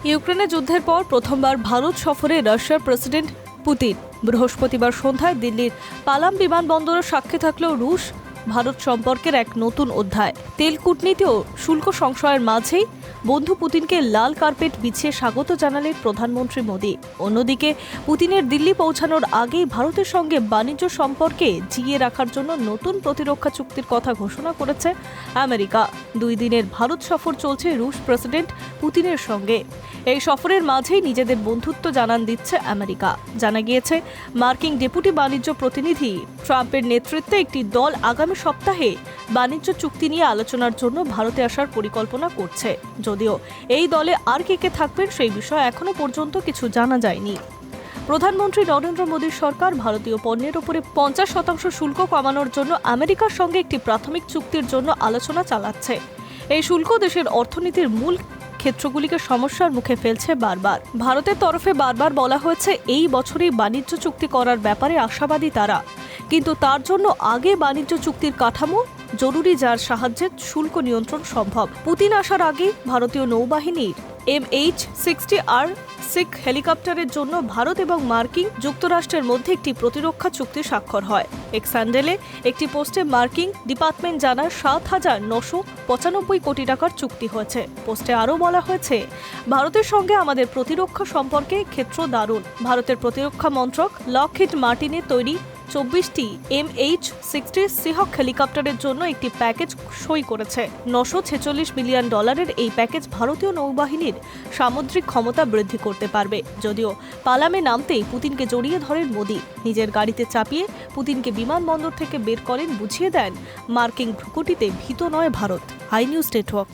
ইউক্রেনে যুদ্ধের পর প্রথমবার ভারত সফরে রাশিয়ার প্রেসিডেন্ট পুতিন। বৃহস্পতিবার সন্ধ্যায় দিল্লির পালাম বিমানবন্দরে সাক্ষী থাকলেও রুশ ভারত সম্পর্কের এক নতুন অধ্যায়। তেল কূটনীতি ও শুল্ক সংশয়ের মাঝেই বন্ধু পুতিনকে লাল কার্পেট বিছিয়ে স্বাগত জানালেন প্রধানমন্ত্রী মোদী। অন্যদিকে পুতিনের দিল্লি পৌঁছানোর আগেই ভারতের সঙ্গে বাণিজ্য সম্পর্কে জিইয়ে রাখার জন্য নতুন প্রতিরক্ষা চুক্তির কথা ঘোষণা করেছে আমেরিকা। 2 দিনের ভারত সফর চলছে রুশ প্রেসিডেন্ট পুতিনের সঙ্গে। এই সফরের মাঝেই নিজেদের বন্ধুত্ব জানান দিচ্ছে আমেরিকা। জানা গিয়েছে, মার্কিন ডেপুটি বাণিজ্য প্রতিনিধি ট্রাম্পের নেতৃত্বে একটি দল আগামী সপ্তাহে বাণিজ্য চুক্তি নিয়ে আলোচনার জন্য ভারতে আসার পরিকল্পনা করছে। যদিও এই দলে আর কে থাকবেন সেই বিষয়ে এখনো পর্যন্ত কিছু জানা যায়নি। প্রধানমন্ত্রী নরেন্দ্র মোদীর সরকার ভারতীয় পণ্যের উপরে 50% শুল্ক কমানোর জন্য আমেরিকার সঙ্গে একটি প্রাথমিক চুক্তির জন্য আলোচনা চালাচ্ছে। এই শুল্ক দেশের অর্থনীতির মূল ক্ষেত্রগুলিকে সমস্যার মুখে ফেলছে বারবার। ভারতের তরফে বারবার বলা হয়েছে এই বছরই বাণিজ্য চুক্তি করার ব্যাপারে আশাবাদী তারা, কিন্তু তার জন্য আগে বাণিজ্য চুক্তির কাঠামো জরুরি, যার সাহায্যে শুল্ক নিয়ন্ত্রণ সম্ভব। পুতিন আসার আগে ভারতীয় নৌবাহিনীর MH-60R6 হেলিকপ্টারের জন্য ভারত এবং মার্কিন যুক্তরাষ্ট্রের মধ্যে একটি প্রতিরক্ষা চুক্তি স্বাক্ষর হয়। এক্স হ্যান্ডেলে একটি পোস্টে মার্কিন ডিপার্টমেন্ট জানায় 7,995 কোটি টাকার চুক্তি হয়েছে। পোস্টে আরও বলা হয়েছে, ভারতের সঙ্গে আমাদের প্রতিরক্ষা সম্পর্কে ক্ষেত্র দারুণ। ভারতের প্রতিরক্ষা মন্ত্রক লকহিড মার্টিনের তৈরি 24টি MH-60 সিহক হেলিকপ্টারের জন্য একটি প্যাকেজ সই করেছে। $946 মিলিয়ন এই প্যাকেজ ভারতীয় নৌবাহিনীর সামুদ্রিক ক্ষমতা বৃদ্ধি করতে পারবে। যদিও পালামে নামতেই পুতিনকে জড়িয়ে ধরেন মোদী। নিজের গাড়িতে চাপিয়ে পুতিনকে বিমানবন্দর থেকে বের করেন, বুঝিয়ে দেন মার্কিন ভ্রুকুটিতে ভীত নয় ভারত। I news network.